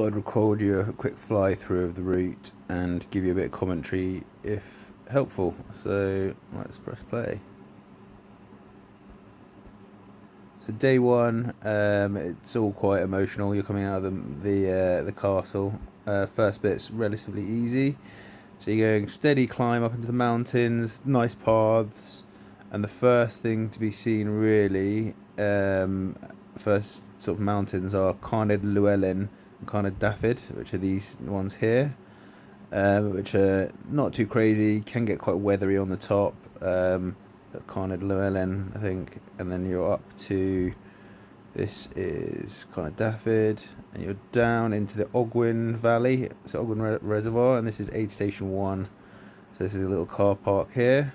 I'd record you a quick fly through of the route and give you a bit of commentary if helpful. So let's press play. So day one, it's all quite emotional. You're coming out of the castle. First bit's relatively easy. So you're going steady climb up into the mountains, nice paths, and the first thing to be seen really, first sort of mountains are Carned Llewellyn and Carned Daffyd, which are these ones here, which are not too crazy, can get quite weathery on the top. That's Carned Llewellyn, I think, and then you're up to, this is Carned Daffyd, and you're down into the Ogwen Valley, so Ogwen Reservoir, and this is aid station 1. So this is a little car park here.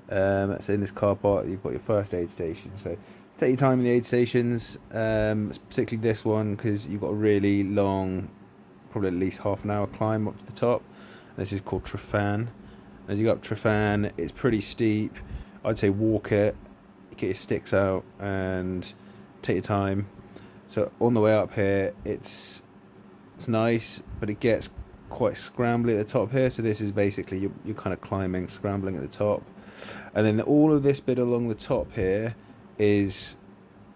So in this car park you've got your first aid station, so take your time in the aid stations, particularly this one because you've got a really long, probably at least half an hour climb up to the top. This is called Trefan. As you go up Trefan, it's pretty steep. I'd say walk it, get your sticks out and take your time. So on the way up here it's nice, but it gets quite scrambly at the top here, so this is basically you're kind of climbing, scrambling at the top. And then all of this bit along the top here is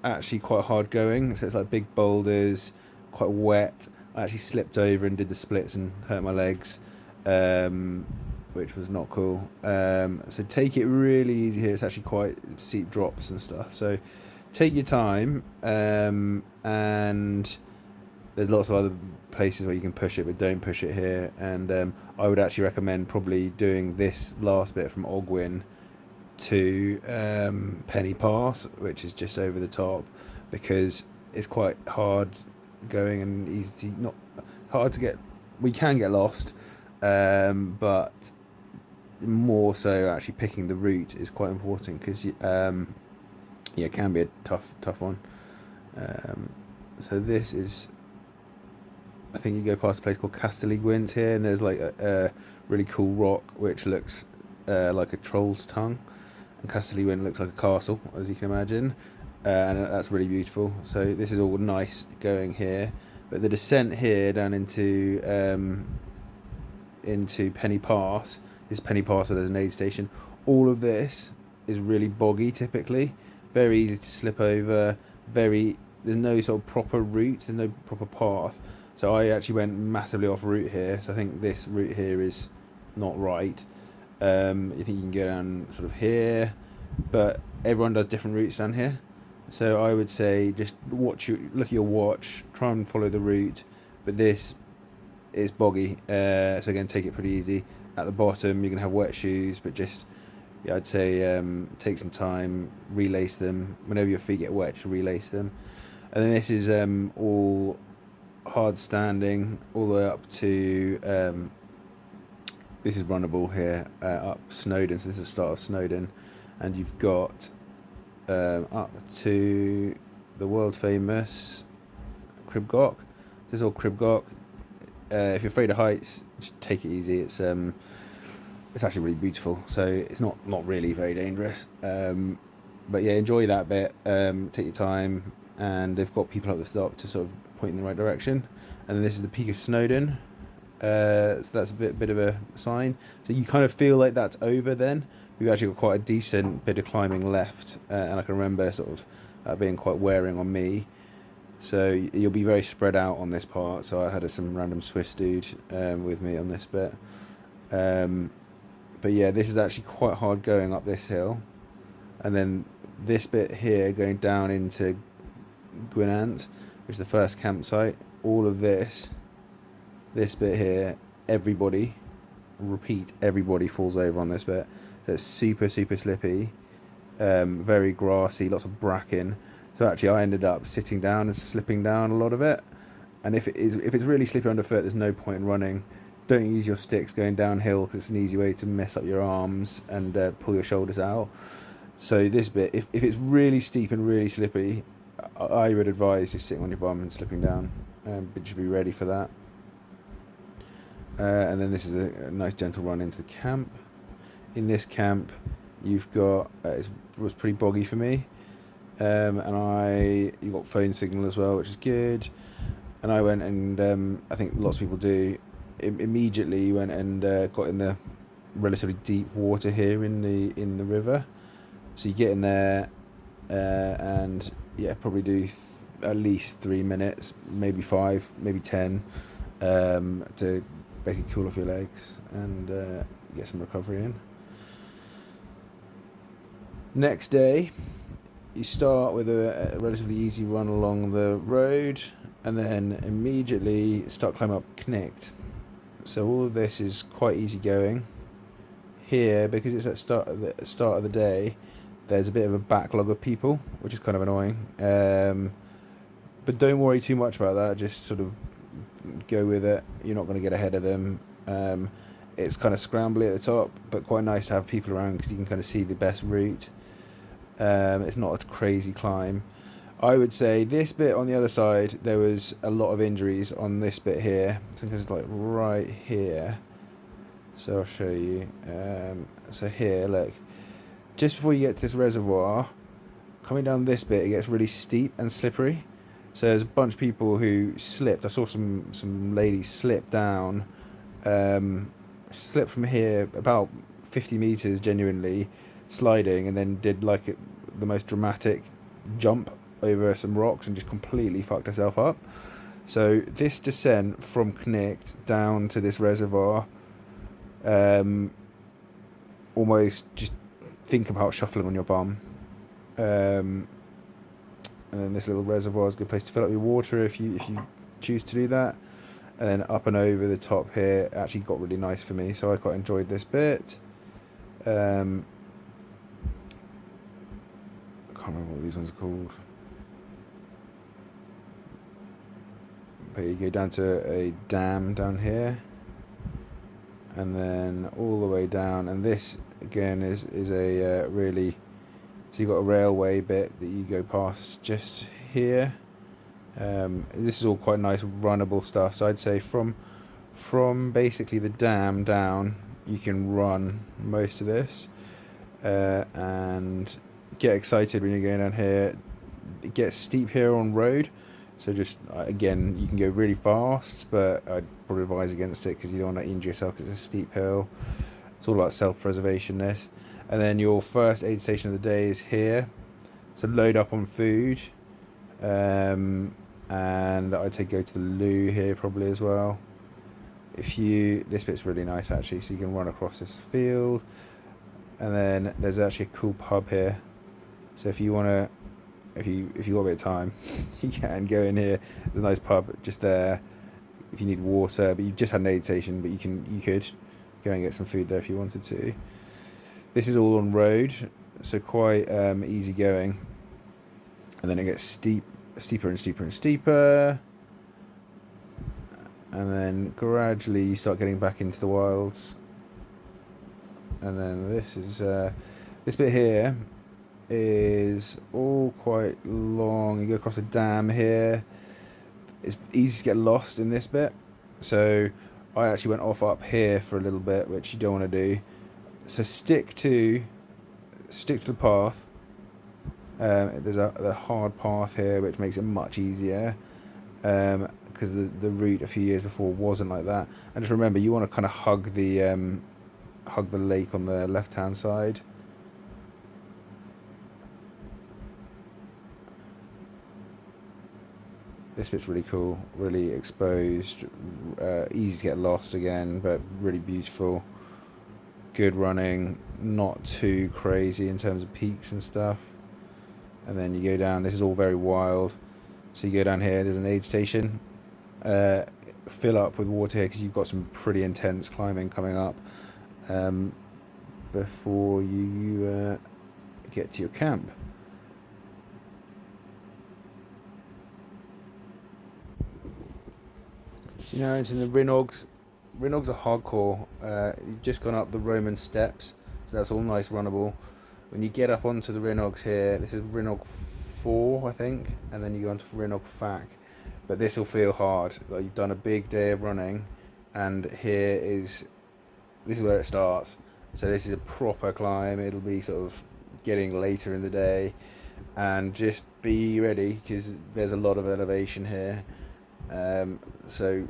actually quite hard going, so it's like big boulders, quite wet. I actually slipped over and did the splits and hurt my legs, which was not cool. So take it really easy here. It's actually quite steep drops and stuff, so take your time, and there's lots of other places where you can push it, but don't push it here. And I would actually recommend probably doing this last bit from Ogwen to Penny Pass, which is just over the top, because it's quite hard going and easy, not hard to get. We can get lost, but more so actually picking the route is quite important, because yeah, it can be a tough one. So this is, I think you go past a place called Castelligwent here, and there's like a really cool rock which looks like a troll's tongue, and Castelligwent looks like a castle, as you can imagine, and that's really beautiful. So this is all nice going here, but the descent here down into Penny Pass is Penny Pass where there's an aid station. All of this is really boggy, typically very easy to slip over. There's no sort of proper route, there's no proper path. So I actually went massively off route here, so I think this route here is not right. I think you can go down sort of here, but everyone does different routes down here. So I would say just look at your watch, try and follow the route, but this is boggy. So again, take it pretty easy. At the bottom, you're gonna have wet shoes, but just, yeah, I'd say take some time, relace them. Whenever your feet get wet, just relace them. And then this is all hard standing all the way up to this is runnable here, up Snowdon. So this is the start of Snowdon, and you've got up to the world famous Cribgoch. This is all Cribgoch. If you're afraid of heights, just take it easy. It's actually really beautiful, so it's not really very dangerous. But yeah, enjoy that bit. Take your time, and they've got people at the top to sort of point in the right direction. And then this is the peak of Snowdon, so that's a bit of a sign. So you kind of feel like that's over then. We've actually got quite a decent bit of climbing left, and I can remember sort of being quite wearing on me. So you'll be very spread out on this part. So I had some random Swiss dude with me on this bit. But yeah, this is actually quite hard going up this hill. And then this bit here going down into Gwynant, which is the first campsite. All of this bit here, everybody falls over on this bit. So it's super slippy, very grassy, lots of bracken. So actually I ended up sitting down and slipping down a lot of it. And if it's really slippy underfoot, there's no point in running. Don't use your sticks going downhill, because it's an easy way to mess up your arms and pull your shoulders out. So this bit, if it's really steep and really slippy, I would advise just sitting on your bum and slipping down, but you should be ready for that. And then this is a nice gentle run into the camp. In this camp, you've got it was pretty boggy for me, and you got phone signal as well, which is good. and I went and I think lots of people do. Immediately went and got in the relatively deep water here in the river. So you get in there and yeah, probably do at least 3 minutes, maybe 5, maybe 10, to basically cool off your legs and get some recovery in. Next day, you start with a relatively easy run along the road, and then immediately start climbing up Knicht. So all of this is quite easy going. Here, because it's at start of the day, there's a bit of a backlog of people, which is kind of annoying. But don't worry too much about that. Just sort of go with it. You're not going to get ahead of them. It's kind of scrambly at the top, but quite nice to have people around because you can kind of see the best route. It's not a crazy climb. I would say this bit on the other side, there was a lot of injuries on this bit here. I think it's like right here. So I'll show you. So here, look. Just before you get to this reservoir, coming down this bit, it gets really steep and slippery. So there's a bunch of people who slipped. I saw some ladies slip down. Slipped from here about 50 meters, genuinely sliding, and then did like the most dramatic jump over some rocks and just completely fucked herself up. So this descent from Knicht down to this reservoir, almost just think about shuffling on your bum. And then this little reservoir is a good place to fill up your water if you choose to do that. And then up and over the top here actually got really nice for me, so I quite enjoyed this bit. I can't remember what these ones are called. But you go down to a dam down here, and then all the way down, and this again is a really, so you've got a railway bit that you go past just here. This is all quite nice runnable stuff, so I'd say from basically the dam down you can run most of this, and get excited when you're going down here. It gets steep here on road, so just again you can go really fast, but I'd probably advise against it because you don't want to injure yourself because it's a steep hill. It's all about self-preservation, this. And then your first aid station of the day is here, so load up on food, and I'd say go to the loo here probably as well. This bit's really nice actually, so you can run across this field, and then there's actually a cool pub here, so if you want to, if you got a bit of time, you can go in here. There's a nice pub just there if you need water, but you've just had an aid station, but you could go and get some food there if you wanted to. This is all on road, so quite easy going, and then it gets steeper and steeper and steeper, and then gradually you start getting back into the wilds. And then this is this bit here is all quite long. You go across a dam here. It's easy to get lost in this bit, so I actually went off up here for a little bit, which you don't want to do. So stick to the path. There's a hard path here which makes it much easier, because the route a few years before wasn't like that. And just remember, you want to kind of hug the lake on the left hand side. This bit's really cool, really exposed, easy to get lost again, but really beautiful. Good running, not too crazy in terms of peaks and stuff. And then you go down, this is all very wild. So you go down here, there's an aid station. Fill up with water here because you've got some pretty intense climbing coming up before you get to your camp. So now into the Rinogs. Rinogs are hardcore. You've just gone up the Roman steps, so that's all nice runnable. When you get up onto the Rinogs here, this is Rinog 4 I think, and then you go onto Rinog Fac, but this will feel hard. Like you've done a big day of running, and this is where it starts. So this is a proper climb. It'll be sort of getting later in the day, and just be ready because there's a lot of elevation here. So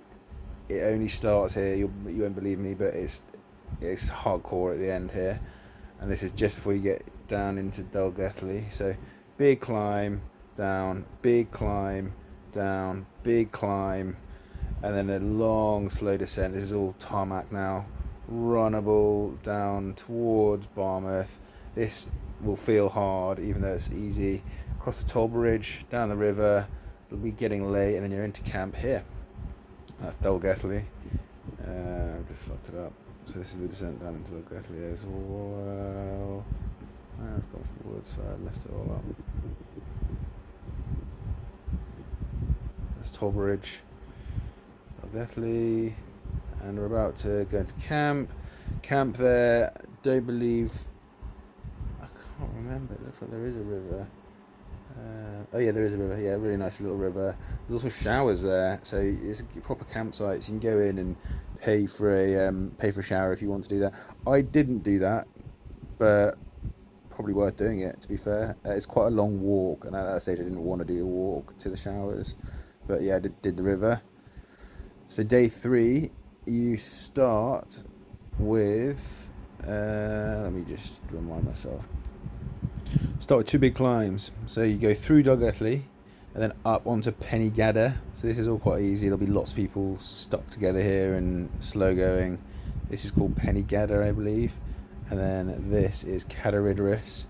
it only starts here. You won't believe me, but it's hardcore at the end here, and this is just before you get down into Dalgethley. So big climb down, big climb down, big climb, and then a long slow descent. This is all tarmac now, runnable down towards Barmouth. This will feel hard even though it's easy. Across the toll bridge, down the river. It'll be getting late, and then you're into camp here. That's Dalgethley. I've just fucked it up. So this is the descent down into Dalgethley as well. It's gone forward, so I messed it all up. That's toll bridge, Dalgethley, and we're about to go into camp. Camp there. Don't believe. I can't remember. It looks like there is a river. Oh yeah, there is a river. Yeah, really nice little river. There's also showers there, so it's a proper campsite. So you can go in and pay for a shower if you want to do that. I didn't do that, but probably worth doing it. To be fair, it's quite a long walk, and at that stage I didn't want to do a walk to the showers, but yeah, I did the river. So day 3, you start with. Let me just remind myself. Start with 2 big climbs. So you go through Dalgethley and then up onto Pennygadder. So this is all quite easy. There'll be lots of people stuck together here and slow going. This is called Pennygadder, I believe. And then this is Cadaridris.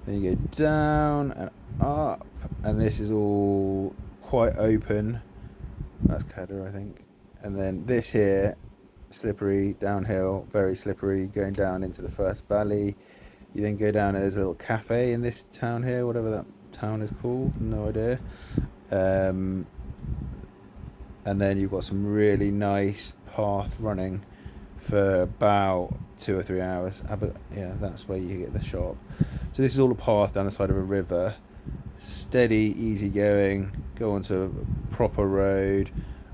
Then you go down and up, and this is all quite open. That's Cadder, I think. And then this here, slippery, downhill, very slippery, going down into the first valley. You then go down, there's a little cafe in this town here, whatever that town is called, no idea. And then you've got some really nice path running for about 2 or 3 hours. But yeah, that's where you get the shop. So this is all a path down the side of a river. Steady, easy going, go onto a proper road,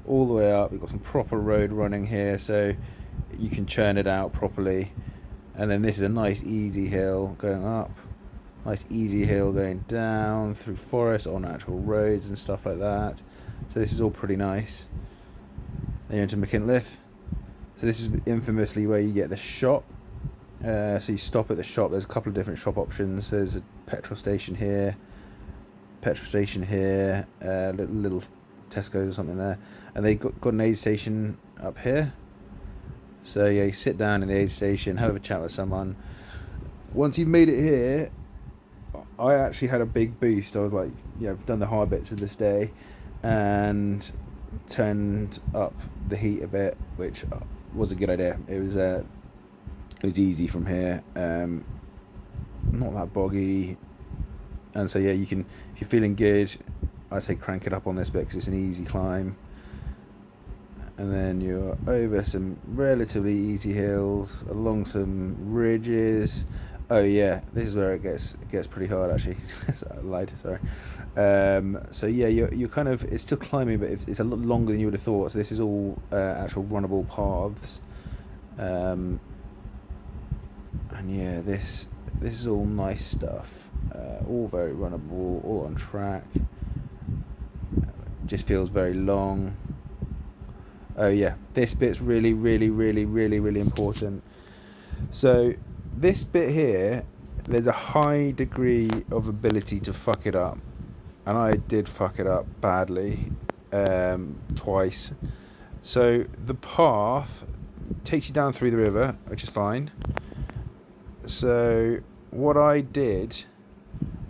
all the way up. We've got some proper road running here, so you can churn it out properly. And then this is a nice easy hill going up, nice easy hill going down through forest on actual roads and stuff like that. So this is all pretty nice. Then you're into McKinliffe. So this is infamously where you get the shop. So you stop at the shop. There's a couple of different shop options. There's a petrol station here, little Tesco's or something there, and they got an aid station up here. So yeah, you sit down in the aid station, have a chat with someone. Once you've made it here, I actually had a big boost. I was like, I've done the hard bits of this day, and turned up the heat a bit, which was a good idea. It was easy from here, not that boggy, and so yeah, you can, if you're feeling good, I say crank it up on this bit because it's an easy climb. And then you're over some relatively easy hills, along some ridges. Oh yeah, this is where it gets pretty hard actually. I lied, sorry. So yeah, you're kind of, it's still climbing, but it's a lot longer than you would have thought. So this is all actual runnable paths. And yeah, this is all nice stuff. All very runnable, all on track. Just feels very long. Oh yeah, this bit's really, really, really, really, really important. So this bit here, there's a high degree of ability to fuck it up, and I did fuck it up badly, twice. So the path takes you down through the river, which is fine. So what I did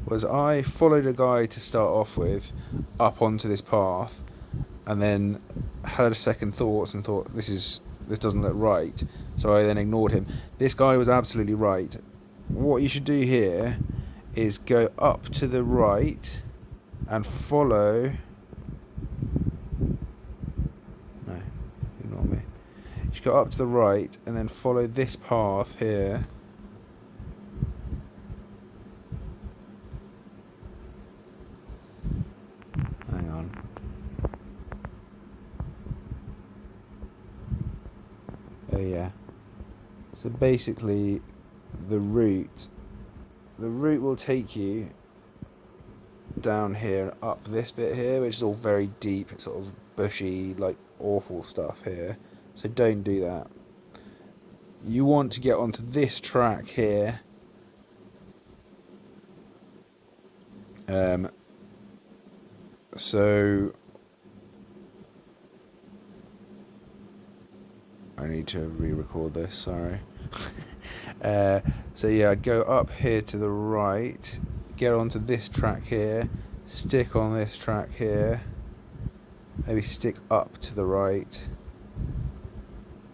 was I followed a guy to start off with up onto this path, and then had a second thoughts and thought this doesn't look right, so I then ignored him. This guy was absolutely right. What you should do here is go up to the right and follow. No, ignore me. You should go up to the right and then follow this path here. Hang on. Oh yeah. So basically the route will take you down here and up this bit here, which is all very deep, sort of bushy, like awful stuff here. So don't do that. You want to get onto this track here. So I need to re-record this, sorry. So yeah, I'd go up here to the right, get onto this track here, stick on this track here, maybe stick up to the right.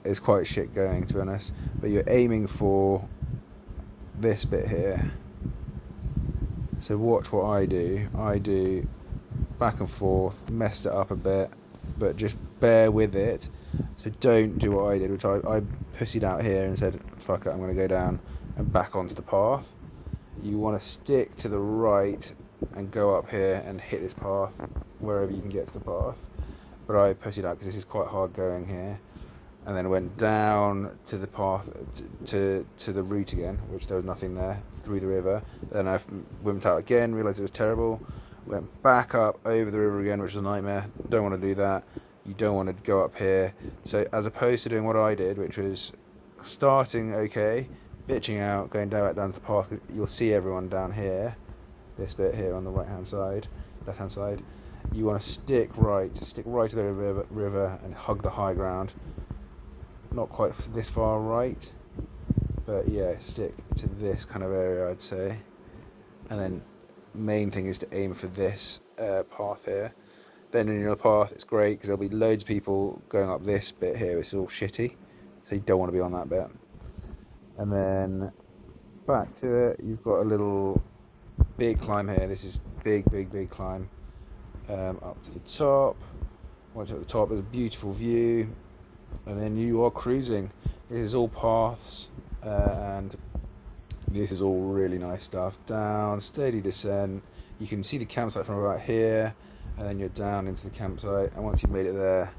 It's quite shit going, to be honest, but you're aiming for this bit here. So watch what I do. I do back and forth, messed it up a bit, but just bear with it. So don't do what I did, which I pussied out here and said, fuck it, I'm going to go down and back onto the path. You want to stick to the right and go up here and hit this path wherever you can get to the path. But I pussied out because this is quite hard going here. And then went down to the path, to the route again, which there was nothing there, through the river. Then I wimped out again, realised it was terrible. Went back up over the river again, which is a nightmare. Don't want to do that. You don't want to go up here. So as opposed to doing what I did, which was starting okay, bitching out, going down to the path, you'll see everyone down here, this bit here on the right hand side, left hand side. You want to stick right to the river and hug the high ground. Not quite this far right, but yeah, stick to this kind of area, I'd say. And then main thing is to aim for this path here. Then in your path, it's great because there'll be loads of people going up this bit here, which is all shitty, so you don't want to be on that bit. And then back to it, you've got a little big climb here. This is big climb up to the top. Once you're at the top, there's a beautiful view, and then you are cruising. This is all paths, and this is all really nice stuff. Down, steady descent. You can see the campsite from about here, and then you're down into the campsite. And once you've made it there,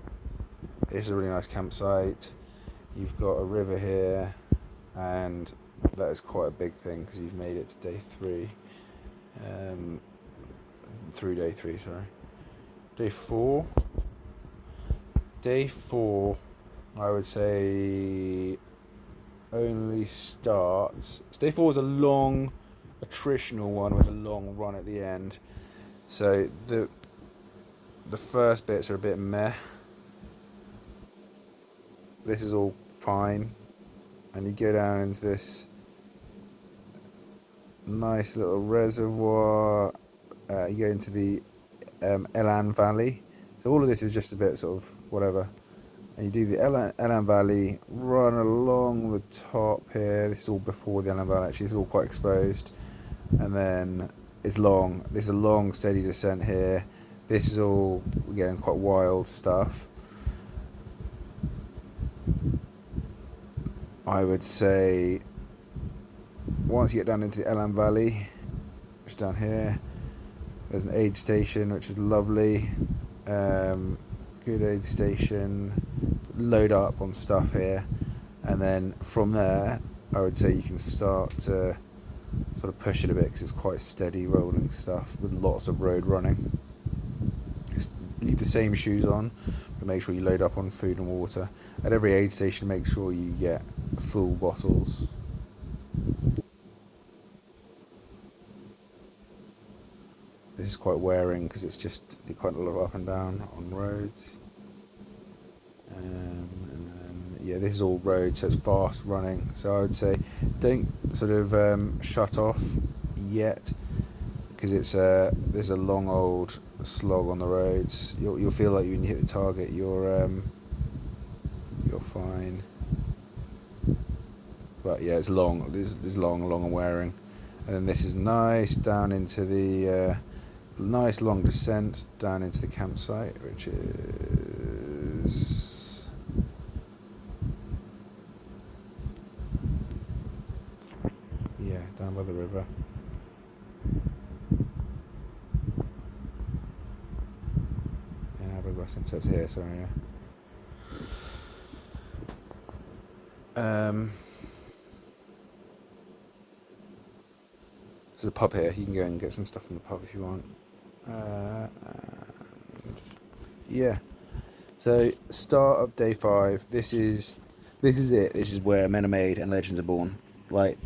this is a really nice campsite. You've got a river here, and that is quite a big thing because you've made it to day 3. Through day 3, sorry. Day 4. Day 4, I would say, only starts. Day 4 is a long attritional one with a long run at the end. So the first bits are a bit meh. This is all fine, and you go down into this nice little reservoir. You go into the Elan Valley. So all of this is just a bit sort of whatever. And you do the Elan Valley, run along the top here. This is all before the Elan Valley, actually. It's all quite exposed. And then it's long. This is a long, steady descent here. This is all, again, quite wild stuff. I would say once you get down into the Elan Valley, which is down here, there's an aid station, which is lovely. Good aid station. Load up on stuff here, and then from there I would say you can start to sort of push it a bit because it's quite steady rolling stuff with lots of road running. Just leave the same shoes on, but make sure you load up on food and water. At every aid station, make sure you get full bottles. This is quite wearing because it's just quite a lot of up and down on roads. And then, yeah, this is all road, so it's fast running. So I would say don't sort of shut off yet because there's a long old slog on the roads. You'll feel like when you hit the target, you're fine. But yeah, it's long. This is long and wearing. And then this is nice down into the nice long descent down into the campsite, which is down by the river. And Aberglass says here, sorry, yeah. There's a pub here. You can go and get some stuff from the pub if you want. Yeah. So start of day 5. This is it. This is where men are made and legends are born. Like,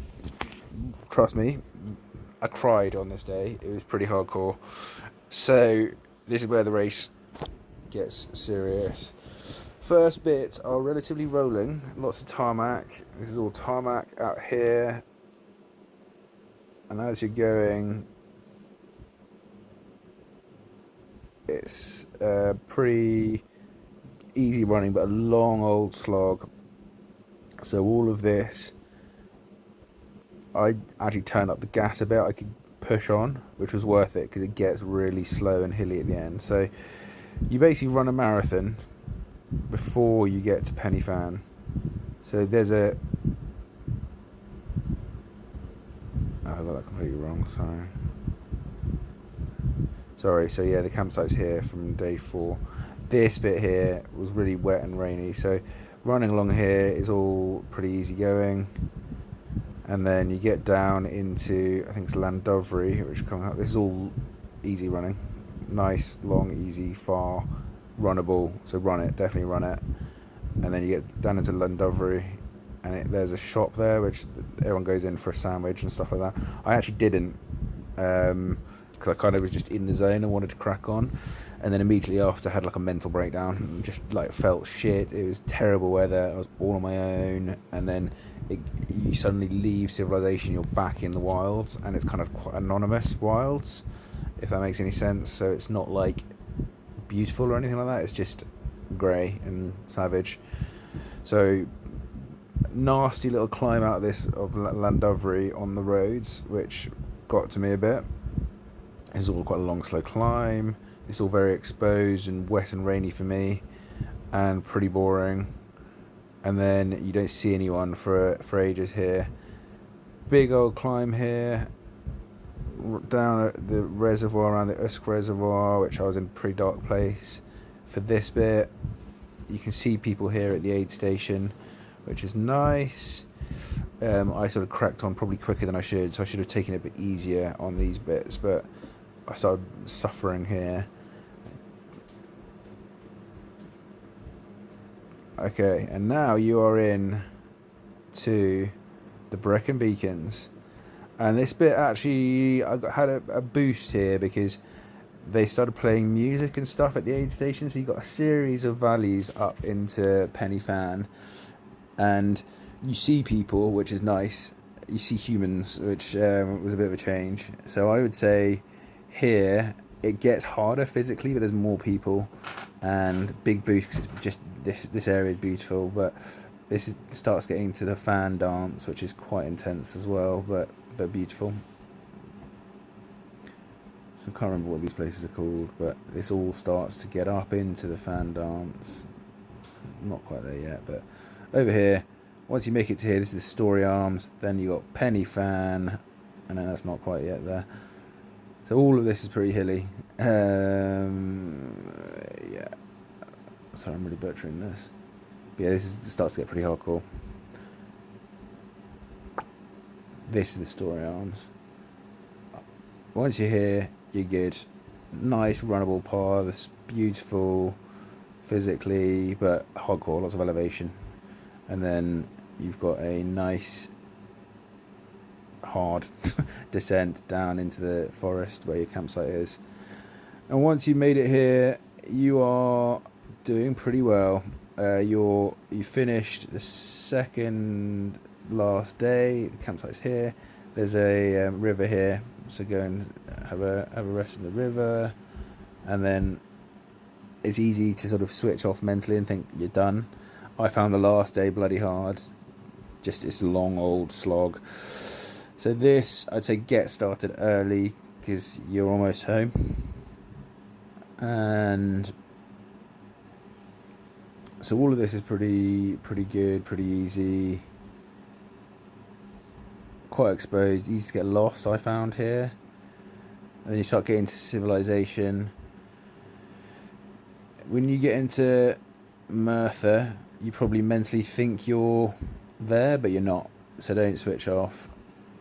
trust me, I cried on this day. It was pretty hardcore. So this is where the race gets serious. First bits are relatively rolling. Lots of tarmac. This is all tarmac out here. And as you're going, it's pretty easy running, but a long old slog. So all of this, I actually turned up the gas a bit. I could push on, which was worth it because it gets really slow and hilly at the end. So you basically run a marathon before you get to Penny Fan. So there's a... Oh, I got that completely wrong, sorry. So yeah, the campsite's here from day 4. This bit here was really wet and rainy, so running along here is all pretty easy going. And then you get down into, I think it's Llandovery, which comes out. This is all easy running. Nice, long, easy, far, runnable. So run it, definitely run it. And then you get down into Llandovery, and there's a shop there, which everyone goes in for a sandwich and stuff like that. I actually didn't, because I kind of was just in the zone and wanted to crack on. And then immediately after, I had like a mental breakdown and just like felt shit. It was terrible weather. I was all on my own, and then you suddenly leave civilization. You're back in the wilds, and it's kind of quite anonymous wilds, if that makes any sense. So it's not like beautiful or anything like that. It's just grey and savage. So nasty little climb out of this of Llandovery on the roads, which got to me a bit. It's all quite a long, slow climb. It's all very exposed and wet and rainy for me, and pretty boring. And then you don't see anyone for ages here. Big old climb here, down at the reservoir, around the Usk Reservoir, which I was in a pretty dark place. For this bit, you can see people here at the aid station, which is nice. I sort of cracked on probably quicker than I should, so I should have taken it a bit easier on these bits, but I started suffering here. Okay, and now you are in to the Brecon Beacons. And this bit actually, I had a boost here because they started playing music and stuff at the aid station. So you got a series of valleys up into Penny Fan. And you see people, which is nice. You see humans, which was a bit of a change. So I would say here it gets harder physically, but there's more people and big boost because it's just this area is beautiful. But starts getting to the fan dance, which is quite intense as well, but beautiful. So I can't remember what these places are called, but this all starts to get up into the fan dance. Not quite there yet, but over here, once you make it to here, this is the Story Arms, then you got Penny Fan, and then that's not quite yet there. So all of this is pretty hilly. Yeah. Sorry, I'm really butchering this. But yeah, this starts to get pretty hardcore. This is the Story Arms. Once you're here, you're good. Nice runnable paths, beautiful physically, but hardcore, lots of elevation. And then you've got a nice hard descent down into the forest where your campsite is. And once you've made it here, you are doing pretty well. You finished the second last day. The campsite's here. There's a river here, so go and have a rest in the river, and then it's easy to sort of switch off mentally and think you're done. I found the last day bloody hard, just this long old slog. So this, I'd say get started early because you're almost home. And so all of this is pretty good, pretty easy, quite exposed, easy to get lost, I found here. And then you start getting to civilization. When you get into Merthyr, you probably mentally think you're there, but you're not, so don't switch off.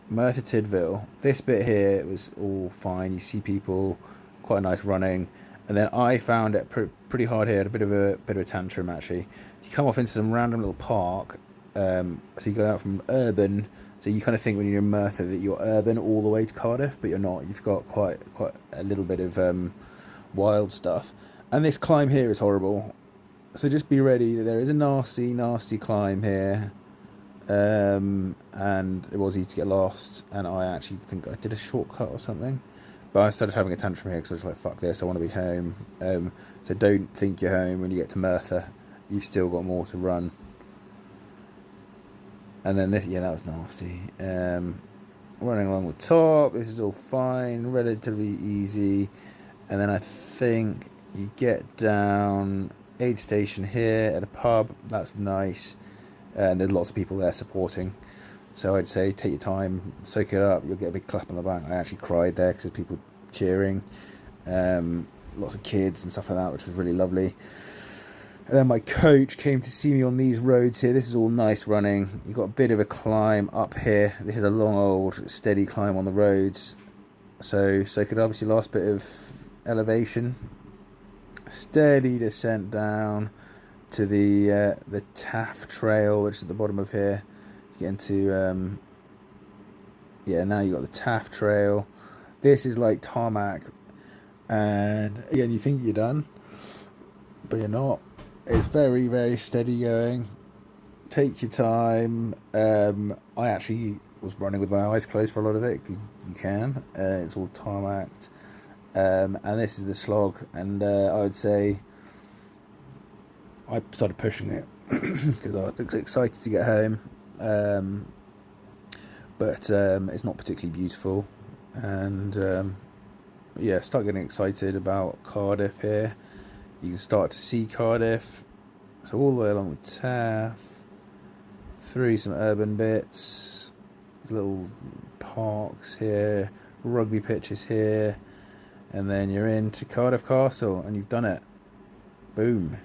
Merthyr Tydfil, this bit here was all fine. You see people, quite quite a nice running. And then I found it pretty hard here, had a bit of a tantrum actually. You come off into some random little park, so you go out from urban, so you kind of think when you're in Merthyr that you're urban all the way to Cardiff, but you're not. You've got quite a little bit of wild stuff. And this climb here is horrible, so just be ready that there is a nasty climb here. And it was easy to get lost, and I actually think I did a shortcut or something. But I started having a tantrum here because I was like, fuck this, I want to be home. So don't think you're home when you get to Merthyr. You've still got more to run. And then, yeah, that was nasty. Running along the top, this is all fine, relatively easy. And then I think you get down, aid station here at a pub, that's nice. And there's lots of people there supporting. So I'd say take your time, soak it up, you'll get a big clap on the back. I actually cried there because there's people cheering, lots of kids and stuff like that, which was really lovely. And then my coach came to see me on these roads here. This is all nice running. You've got a bit of a climb up here. This is a long old steady climb on the roads. So soak it up, it's your last bit of elevation. Steady descent down to the Taff Trail, which is at the bottom of here. Get into now you got the Taff Trail. This is like tarmac, and again you think you're done, but you're not. It's very steady going. Take your time. I actually was running with my eyes closed for a lot of it because you can. It's all tarmacked, and this is the slog. And I would say I started pushing it because I was excited to get home. But it's not particularly beautiful, and start getting excited about Cardiff here. You can start to see Cardiff, so all the way along the Taff, through some urban bits, there's little parks here, rugby pitches here, and then you're into Cardiff Castle, and you've done it. Boom.